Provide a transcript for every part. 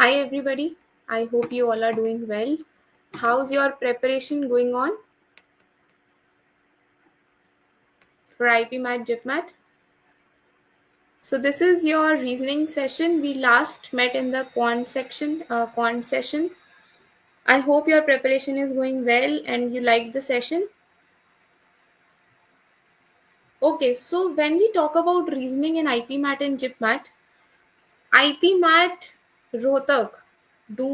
Hi, everybody. I hope you all are doing well. How's your preparation going on for IP Math GIPMAT? So this is your reasoning session. We last met in the quant session. I hope your preparation is going well and you liked the session. Okay, so when we talk about reasoning in IP Math and GIPMAT, IP Math Rohtak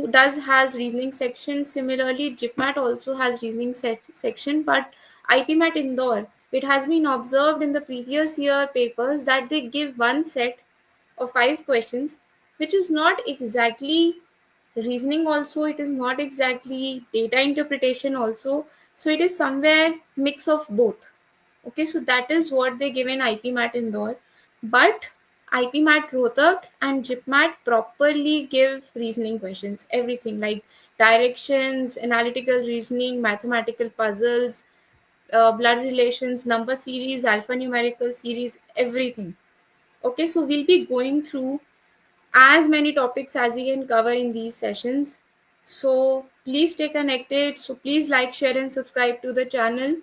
does has reasoning section. Similarly, GIPMAT also has reasoning section, but IP Math Indore, it has been observed in the previous year papers that they give one set of 5 questions, which is not exactly reasoning. Also, it is not exactly data interpretation. Also, so it is somewhere mix of both. Okay, so that is what they give in IP Mat Indore. But IP Mat Rohtak and GIPMAT properly give reasoning questions, everything like directions, analytical reasoning, mathematical puzzles, blood relations, number series, alphanumerical series, everything. Okay, so we'll be going through as many topics as we can cover in these sessions. So please stay connected. So please like, share, and subscribe to the channel.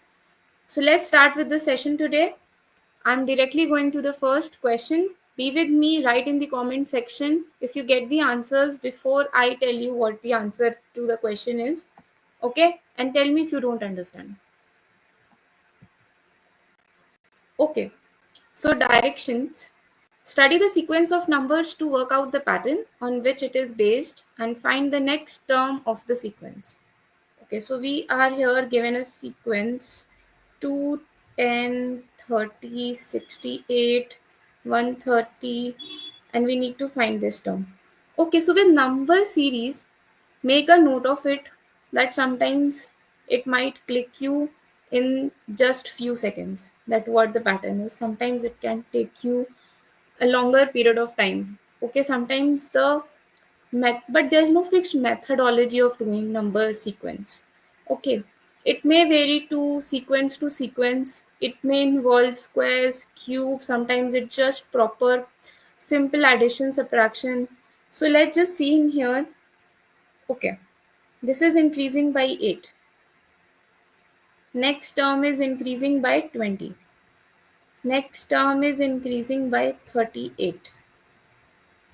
So let's start with the session today. I'm directly going to the first question. Be with me, write in the comment section if you get the answers before I tell you what the answer to the question is. Okay? And tell me if you don't understand. Okay. So, directions. Study the sequence of numbers to work out the pattern on which it is based and find the next term of the sequence. Okay, so we are here given a sequence 2, 10, 30, 68, 130, and we need to find this term. Okay, so with number series, make a note of it that sometimes it might click you in just few seconds that what the pattern is. Sometimes it can take you a longer period of time. Okay, sometimes but there's no fixed methodology of doing number sequence. Okay, it may vary to sequence. It may involve squares, cubes. Sometimes it's just proper simple addition, subtraction. So let's just see in here. Okay, this is increasing by 8. Next term is increasing by 20. Next term is increasing by 38.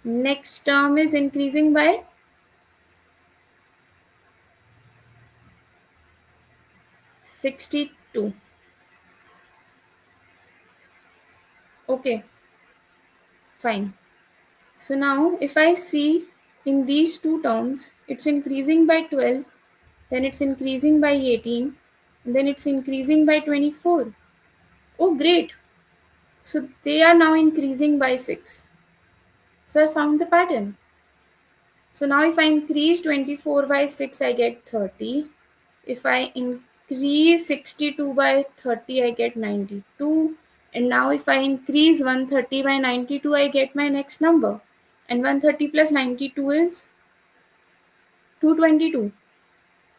Next term is increasing by 62. Okay, fine. So now if I see in these two terms, it's increasing by 12, then it's increasing by 18, and then it's increasing by 24. Oh, great. So they are now increasing by 6. So I found the pattern. So now if I increase 24 by 6, I get 30. If I increase 62 by 30, I get 92. And now if I increase 130 by 92, I get my next number. And 130 plus 92 is 222.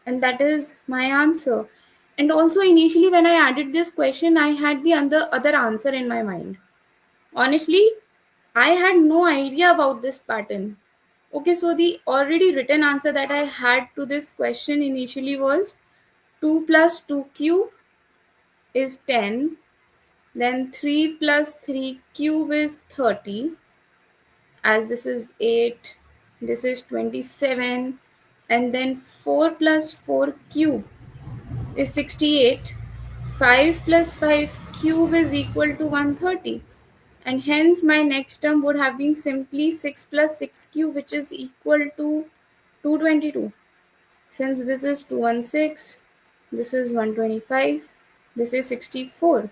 And that is my answer. And also initially when I added this question, I had the other answer in my mind. Honestly, I had no idea about this pattern. Okay, so the already written answer that I had to this question initially was 2 plus 2 cube is 10, then 3 plus 3 cube is 30, as this is 8, this is 27, and then 4 plus 4 cube is 68, 5 plus 5 cube is equal to 130, and hence my next term would have been simply 6 plus 6 cube, which is equal to 222. Since this is 216, this is 125, this is 64.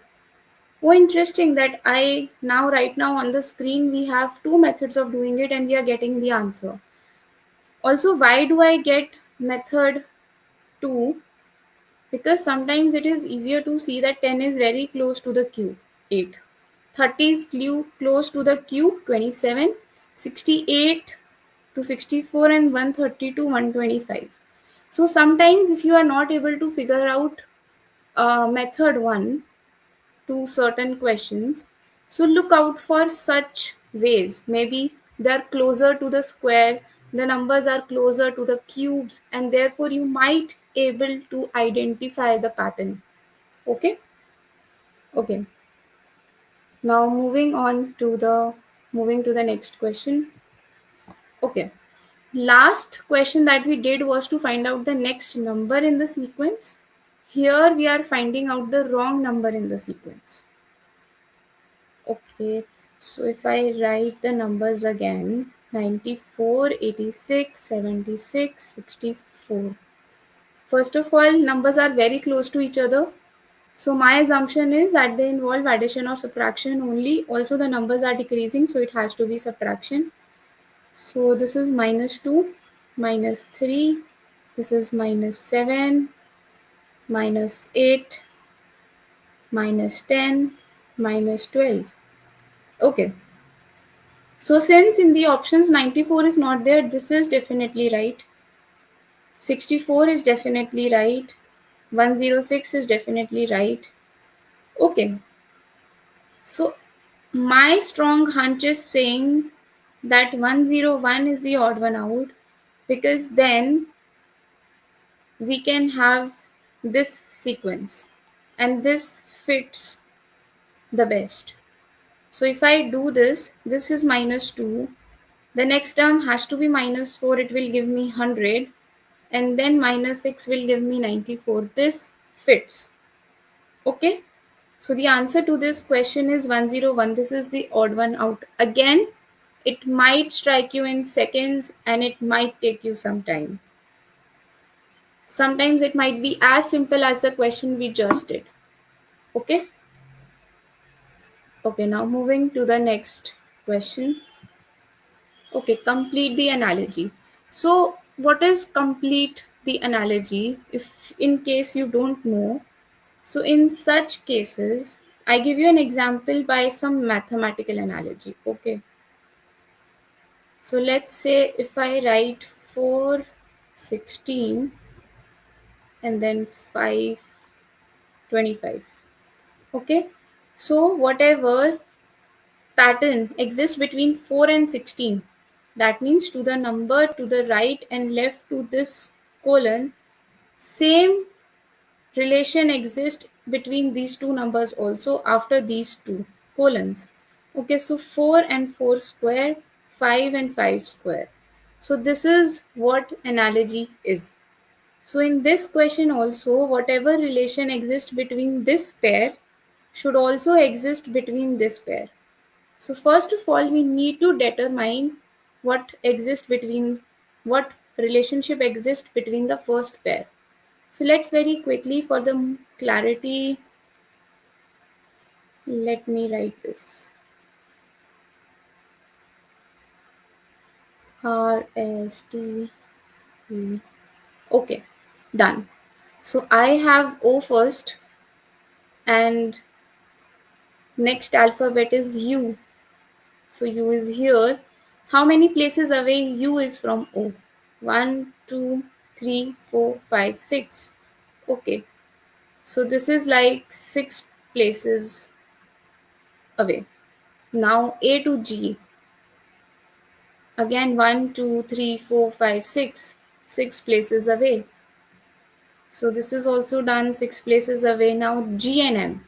Oh, interesting that right now on the screen we have two methods of doing it and we are getting the answer. Also, why do I get method 2? Because sometimes it is easier to see that 10 is very close to the cube, 8. 30 is close to the cube, 27. 68 to 64 and 130 to 125. So sometimes if you are not able to figure out method 1 to certain questions, so look out for such ways. Maybe they're closer to the square, the numbers are closer to the cubes, and therefore you might able to identify the pattern. Okay. Okay, now moving to the next question. Okay, last question that we did was to find out the next number in the sequence. Here we are finding out the wrong number in the sequence. Okay, so if I write the numbers again, 94, 86, 76, 64. First of all, numbers are very close to each other. So my assumption is that they involve addition or subtraction only. Also the numbers are decreasing, so it has to be subtraction. So this is minus 2, minus 3, this is minus 7, minus 8, minus 10, minus 12. Okay. So since in the options 94 is not there, this is definitely right. 64 is definitely right. 106 is definitely right. Okay. So my strong hunch is saying that 101 is the odd one out, because then we can have this sequence and this fits the best. So if I do this, this is minus 2, the next term has to be minus 4, it will give me 100, and then minus 6 will give me 94. This fits. Okay, so the answer to this question is 101. This is the odd one out. Again, it might strike you in seconds and it might take you some time. Sometimes it might be as simple as the question we just did. Okay. Okay, now moving to the next question. Okay, complete the analogy. So what is complete the analogy? If in case you don't know, so in such cases, I give you an example by some mathematical analogy. Okay. So let's say if I write 416 and then 525. Okay. So whatever pattern exists between 4 and 16, that means to the number to the right and left to this colon, same relation exists between these two numbers also after these two colons. Okay, so 4 and 4 square, 5 and 5 square. So this is what analogy is. So in this question also, whatever relation exists between this pair should also exist between this pair. So first of all, we need to determine what relationship exists between the first pair. So let's very quickly, for the clarity, let me write this. R S T E. Okay, done. So I have O first, and next alphabet is U. So U is here. How many places away U is from O? 1, 2, 3, 4, 5, 6. Okay. So this is like 6 places away. Now A to G. Again 1, 2, 3, 4, 5, 6. 6 places away. So this is also done 6 places away. Now G and M.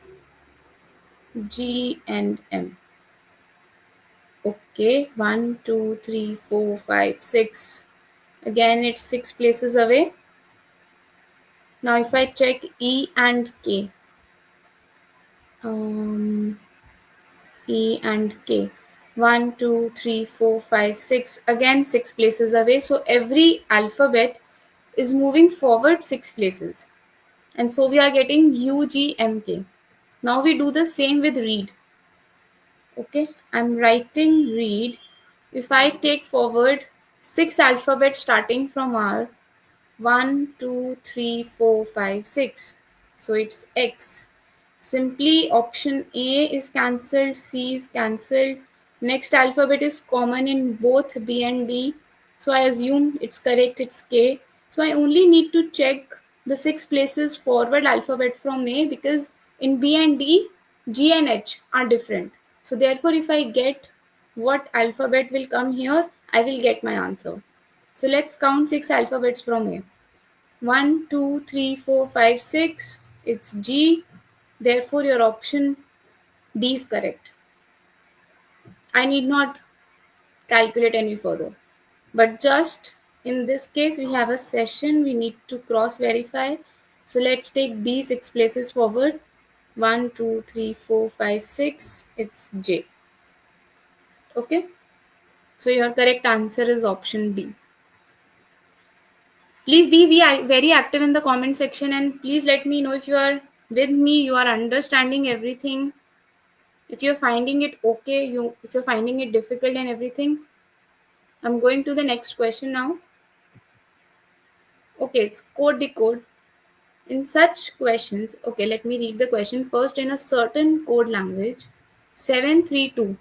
G and M. Okay. 1, 2, 3, 4, 5, 6. Again it's 6 places away. Now if I check E and K. E and K. 1, 2, 3, 4, 5, 6. Again 6 places away. So every alphabet is moving forward 6 places. And so we are getting U, G, M, K. Now we do the same with read. Okay, I'm writing read. If I take forward 6 alphabets starting from R, 1, 2, 3, 4, 5, 6. So it's X. Simply option A is cancelled, C is cancelled. Next alphabet is common in both B and D. So I assume it's correct, it's K. So I only need to check the 6 places forward alphabet from A, because in B and D, G and H are different. So therefore if I get what alphabet will come here, I will get my answer. So let's count 6 alphabets from A. 1, 2, 3, 4, 5, 6. It's G. Therefore, your option B is correct. I need not calculate any further. But just in this case, we have a session. We need to cross verify. So let's take these 6 places forward. 1, 2, 3, 4, 5, 6. It's J. Okay. So your correct answer is option D. Please be very active in the comment section, and please let me know if you are with me, you are understanding everything. If you're finding it okay, if you're finding it difficult and everything. I'm going to the next question now. Okay, it's code decode. In such questions, okay, let me read the question first. In a certain code language, 732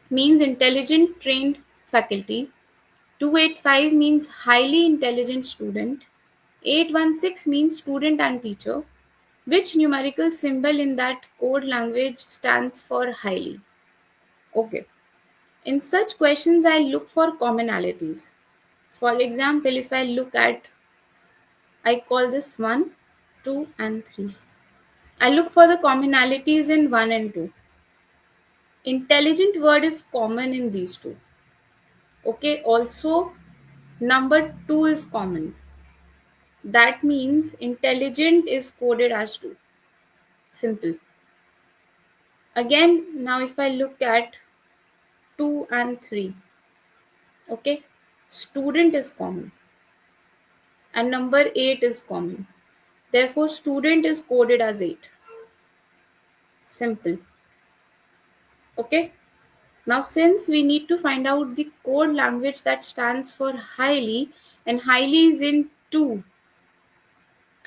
means intelligent trained faculty, 285 means highly intelligent student, 816 means student and teacher. Which numerical symbol in that code language stands for highly? Okay. In such questions, I look for commonalities. For example, if I look at, I call this 1, 2, and 3. I look for the commonalities in 1 and 2. Intelligent word is common in these two. Okay, also number 2 is common. That means intelligent is coded as 2. Simple. Again, now if I look at 2 and 3, okay, student is common and number 8 is common. Therefore, student is coded as 8. Simple. Okay. Now, since we need to find out the code language that stands for highly, and highly is in 2,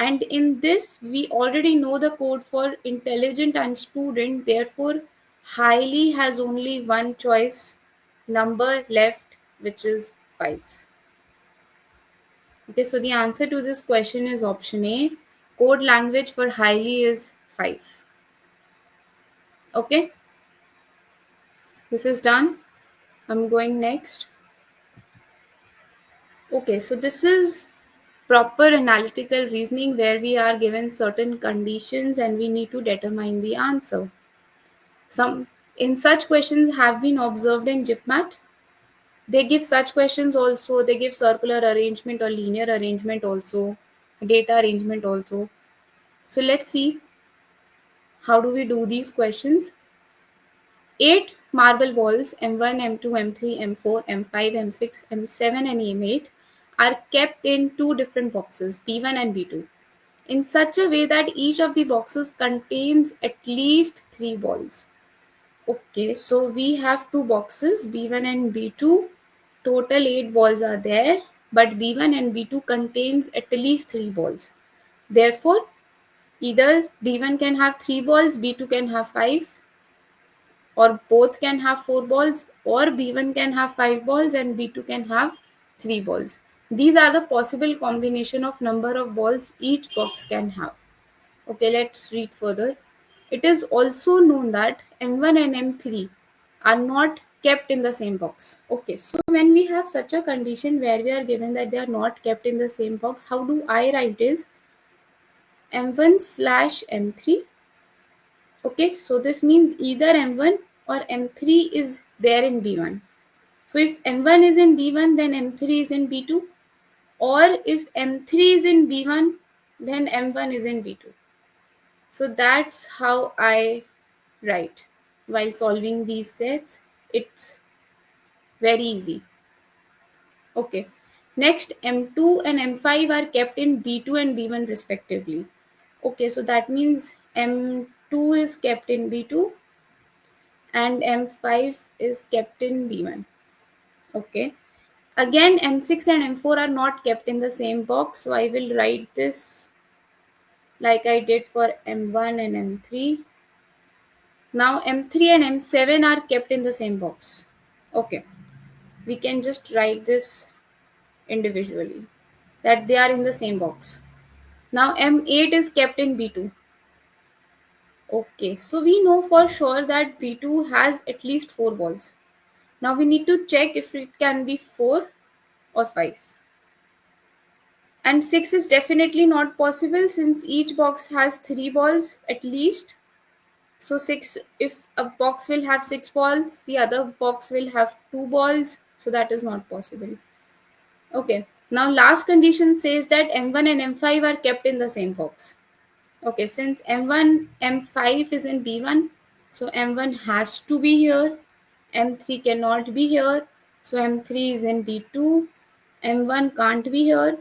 and in this we already know the code for intelligent and student, therefore, highly has only one choice number left, which is 5. Okay, so the answer to this question is option A. Code language for highly is 5. Okay, this is done. I'm going next. Okay, so this is proper analytical reasoning where we are given certain conditions and we need to determine the answer. Some in such questions have been observed in GIPMAT. They give such questions also. They give circular arrangement or linear arrangement also, data arrangement also. So let's see how do we do these questions. 8 marble balls M1, M2, M3, M4, M5, M6, M7 and M8 are kept in 2 different boxes, B1 and B2, in such a way that each of the boxes contains at least 3 balls. Okay, so we have 2 boxes, B1 and B2. Total 8 balls are there, but B1 and B2 contains at least 3 balls. Therefore, either B1 can have 3 balls, B2 can have 5, or both can have 4 balls, or B1 can have 5 balls and B2 can have 3 balls. These are the possible combination of number of balls each box can have. Okay, let's read further. It is also known that M1 and M3 are not kept in the same box. Okay, so when we have such a condition where we are given that they are not kept in the same box, how do I write is M1 slash M3. Okay, so this means either M1 or M3 is there in B1. So if M1 is in B1, then M3 is in B2. Or if M3 is in B1, then M1 is in B2. So that's how I write while solving these sets. It's very easy. Okay. Next, M2 and M5 are kept in B2 and B1 respectively. Okay, so that means M2 is kept in B2 and M5 is kept in B1. Okay. Again, M6 and M4 are not kept in the same box. So I will write this like I did for M1 and M3. Now M3 and M7 are kept in the same box. Okay. We can just write this individually that they are in the same box. Now M8 is kept in B2. Okay. So we know for sure that B2 has at least 4 balls. Now we need to check if it can be 4 or 5. And 6 is definitely not possible since each box has 3 balls at least. So 6, if a box will have 6 balls, the other box will have 2 balls. So that is not possible. Okay. Now last condition says that M1 and M5 are kept in the same box. Okay, since M1, M5 is in B1, so M1 has to be here. M3 cannot be here, so M3 is in B2. M1 can't be here.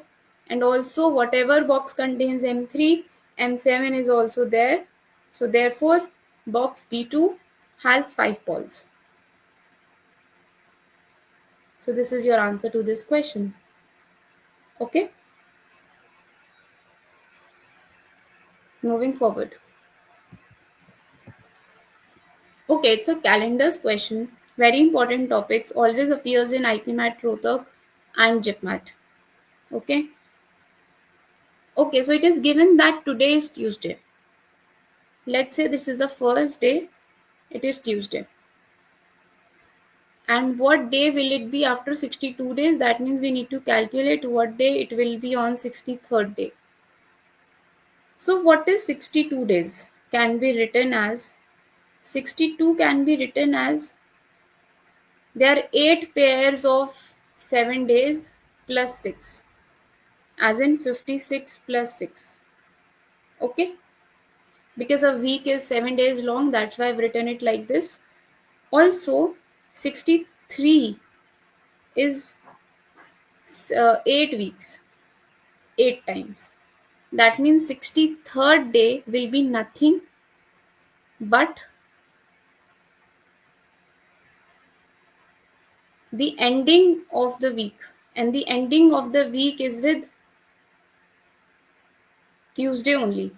And also, whatever box contains M3, M7 is also there. So, therefore, box B2 has 5 balls. So, this is your answer to this question. Okay, moving forward. Okay, it's a calendars question. Very important topics. Always appears in IPMAT Rohtak and JIPMAT. Okay. Okay, so it is given that today is Tuesday. Let's say this is the first day. It is Tuesday. And what day will it be after 62 days? That means we need to calculate what day it will be on 63rd day. So what is 62 days? Can be written as 62 can be written as there are 8 pairs of 7 days plus 6, as in 56 plus 6. Okay, because a week is 7 days long, that's why I've written it like this. Also 63 is 8 weeks, 8 times. That means 63rd day will be nothing but the ending of the week, and the ending of the week is with Tuesday only.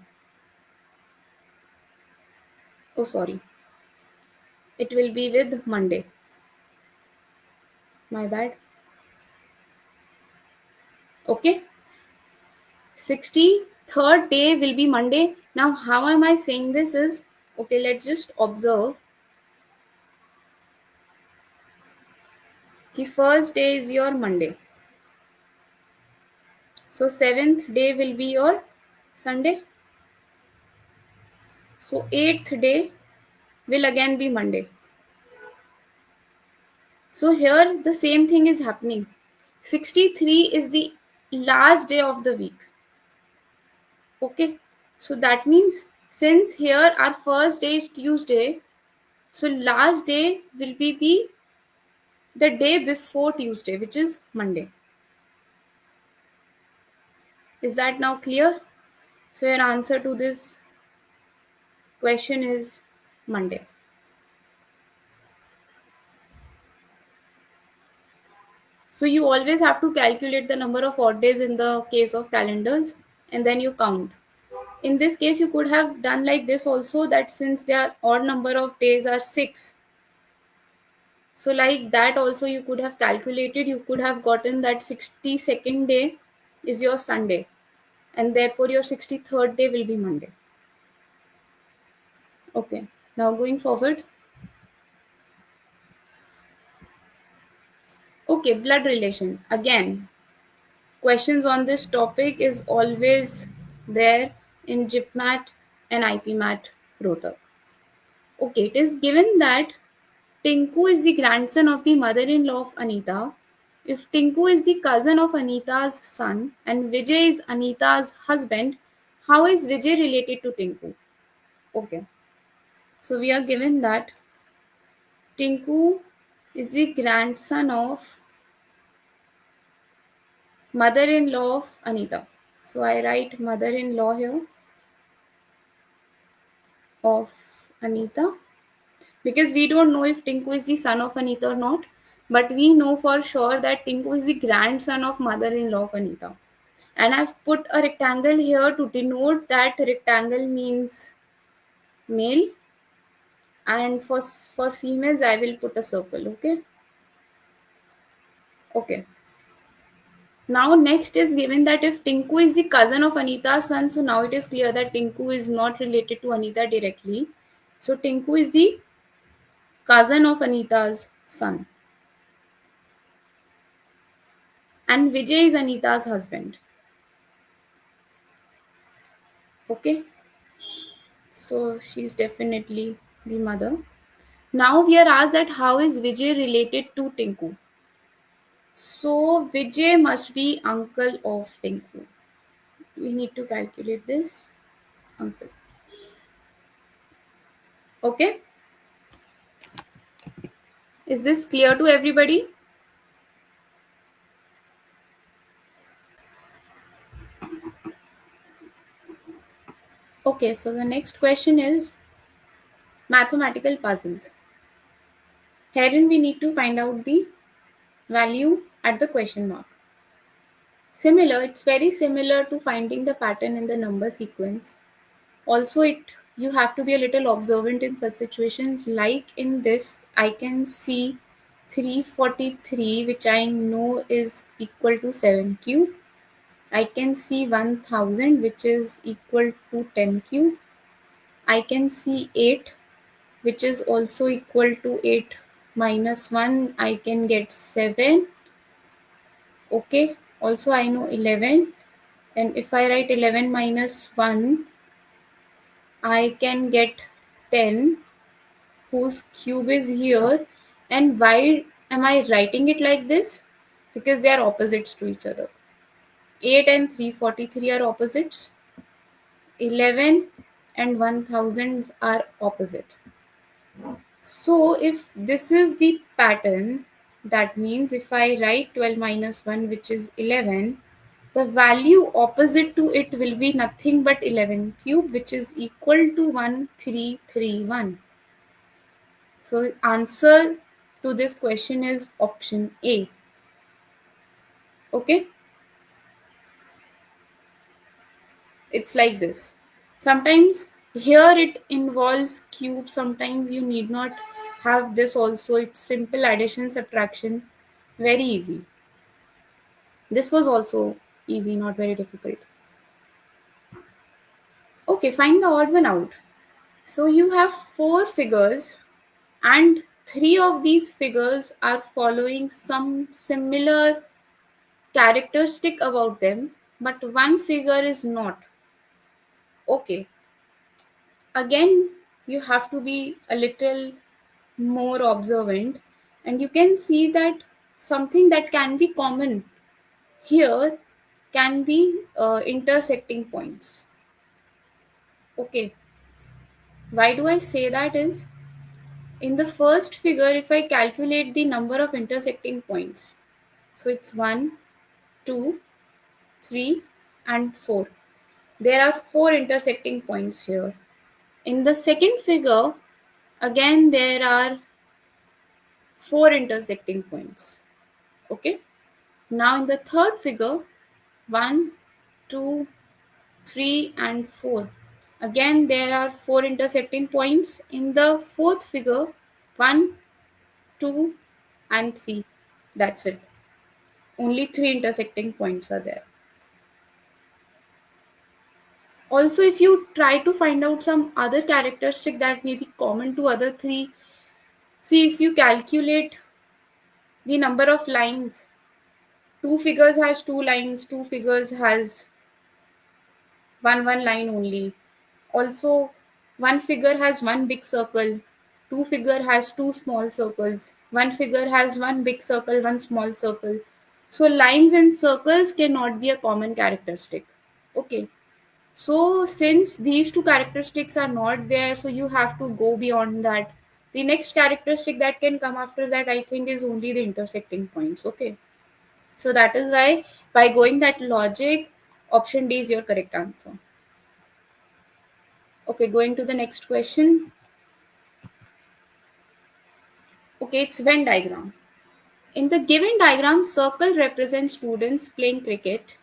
Oh, sorry, it will be with Monday. My bad. Okay, 63rd day will be Monday. Now, how am I saying this is, okay, let's just observe. The first day is your Monday. So 7th day will be your Sunday. So 8th day will again be Monday. So here the same thing is happening. 63 is the last day of the week. Okay. So that means since here our first day is Tuesday, so last day will be the day before Tuesday, which is Monday. Is that now clear? So your answer to this question is Monday. So you always have to calculate the number of odd days in the case of calendars and then you count. In this case, you could have done like this also, that since their odd number of days are 6. So like that also you could have calculated, you could have gotten that 62nd day is your Sunday and therefore your 63rd day will be Monday. Okay, now going forward. Okay, blood relation. Again, questions on this topic is always there in JIPMAT and IPMAT Rohtak. Okay, it is given that Tinku is the grandson of the mother-in-law of Anita. If Tinku is the cousin of Anita's son and Vijay is Anita's husband, how is Vijay related to Tinku? Okay, so we are given that Tinku is the grandson of mother-in-law of Anita. So I write mother-in-law here of Anita, because we don't know if Tinku is the son of Anita or not, but we know for sure that Tinku is the grandson of mother-in-law of Anita. And I've put a rectangle here to denote that rectangle means male, and for females I will put a circle. Okay. Now next is given that if Tinku is the cousin of Anita's son, so now it is clear that Tinku is not related to Anita directly. So Tinku is the cousin of Anita's son. and Vijay is Anita's husband. Okay, so she's definitely the mother. Now we are asked that how is Vijay related to Tinku? So Vijay must be uncle of Tinku. We need to calculate this. Uncle. Okay, is this clear to everybody? Okay, so the next question is mathematical puzzles. Herein we need to find out the value at the question mark. Similar, it's very similar to finding the pattern in the number sequence. Also, it you have to be a little observant in such situations. Like in this, I can see 343, which I know is equal to 7 cube. I can see 1000, which is equal to 10 cube. I can see 8, which is also equal to 8 minus 1. I can get 7. Okay. Also, I know 11. And if I write 11 minus 1, I can get 10, whose cube is here. And why am I writing it like this? Because they are opposites to each other. 8 and 343 are opposites. 11 and 1000 are opposite. So if this is the pattern, that means if I write 12 minus 1, which is 11, the value opposite to it will be nothing but 11 cube, which is equal to 1331. So answer to this question is option A. Okay, it's like this. Sometimes here it involves cube, sometimes you need not have this also. It's simple addition, subtraction, very easy. This was also easy, not very difficult. Okay, find the odd one out. So you have four figures, and three of these figures are following some similar characteristic about them, but one figure is not. Okay, again, you have to be a little more observant, and you can see that something that can be common here can be intersecting points. Okay, why do I say that is in the first figure, if I calculate the number of intersecting points, so it's 1, 2, 3, and 4. There are 4 intersecting points here. In the second figure, again there are 4 intersecting points. Okay. Now in the third figure, 1, 2, 3, and 4. Again there are 4 intersecting points. In the fourth figure, 1, 2, and 3. That's it. Only 3 intersecting points are there. Also, if you try to find out some other characteristic that may be common to other three, see if you calculate the number of lines. Two figures has two lines, two figures has one line only. Also, one figure has one big circle, two figure has two small circles, one figure has one big circle, one small circle. So lines and circles cannot be a common characteristic. Okay. So since these two characteristics are not there, so you have to go beyond that. The next characteristic that can come after that, I think, is only the intersecting points. Okay. So that is why by going that logic, option D is your correct answer. Okay, going to the next question. Okay, it's Venn diagram. In the given diagram, circle represents students playing cricket.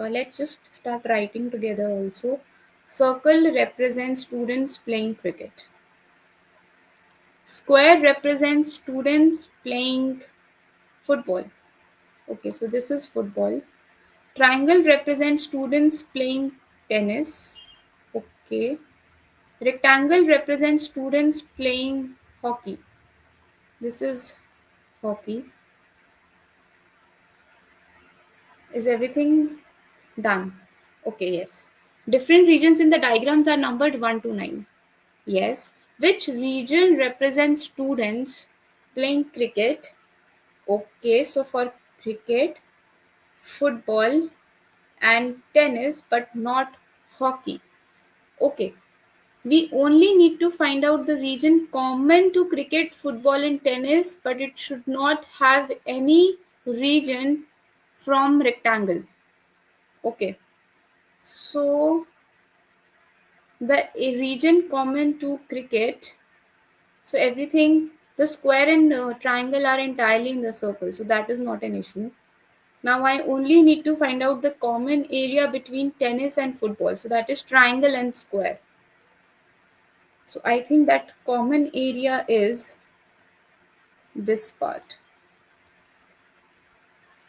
Let's just start writing together also. Circle represents students playing cricket. Square represents students playing football. Okay, so this is football. Triangle represents students playing tennis. Okay. Rectangle represents students playing hockey. This is hockey. Is everything done? Okay, yes. Different regions in the diagrams are numbered 1 to 9. Yes. Which region represents students playing cricket? Okay, so for cricket, football, and tennis, but not hockey. Okay, we only need to find out the region common to cricket, football, and tennis, but it should not have any region from rectangle. Okay, so the region common to cricket, so everything, the square and triangle are entirely in the circle, so that is not an issue. Now I only need to find out the common area between tennis and football, so that is triangle and square. So I think that common area is this part,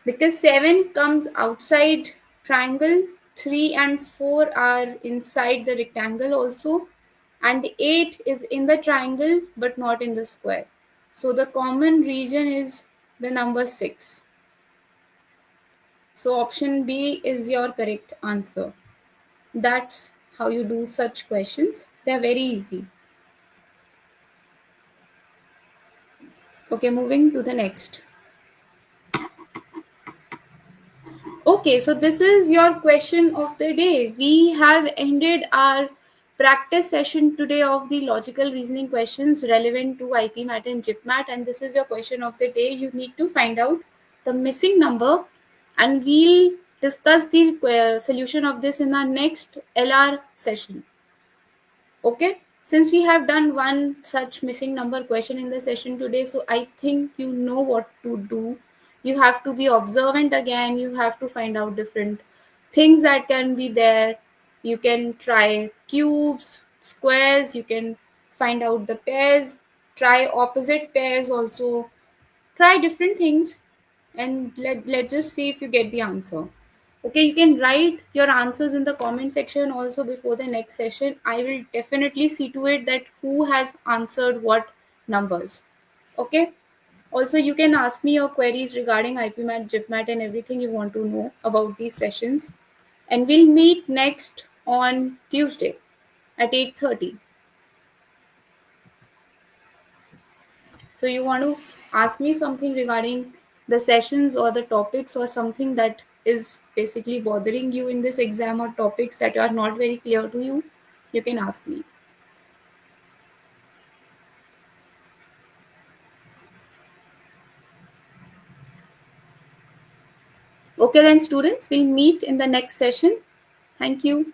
because 7 comes outside triangle, 3 and 4 are inside the rectangle also, and 8 is in the triangle but not in the square. So the common region is the number 6. So option B is your correct answer. That's how you do such questions. They are very easy. Okay, moving to the next. Okay, so this is your question of the day. We have ended our practice session today of the logical reasoning questions relevant to IPMAT and GIPMAT, and this is your question of the day. You need to find out the missing number, and we'll discuss the solution of this in our next LR session. Okay, since we have done one such missing number question in the session today, so I think you know what to do. You have to be observant again, you have to find out different things that can be there. You can try cubes, squares, you can find out the pairs, try opposite pairs also, try different things, and let's just see if you get the answer. Okay, you can write your answers in the comment section also before the next session. I will definitely see to it that who has answered what numbers. Okay, also you can ask me your queries regarding IPMAT, GIPMAT, and everything you want to know about these sessions, and we'll meet next on Tuesday at 8:30. So you want to ask me something regarding the sessions or the topics or something that is basically bothering you in this exam, or topics that are not very clear to you, you can ask me. Okay then students, we'll meet in the next session. Thank you.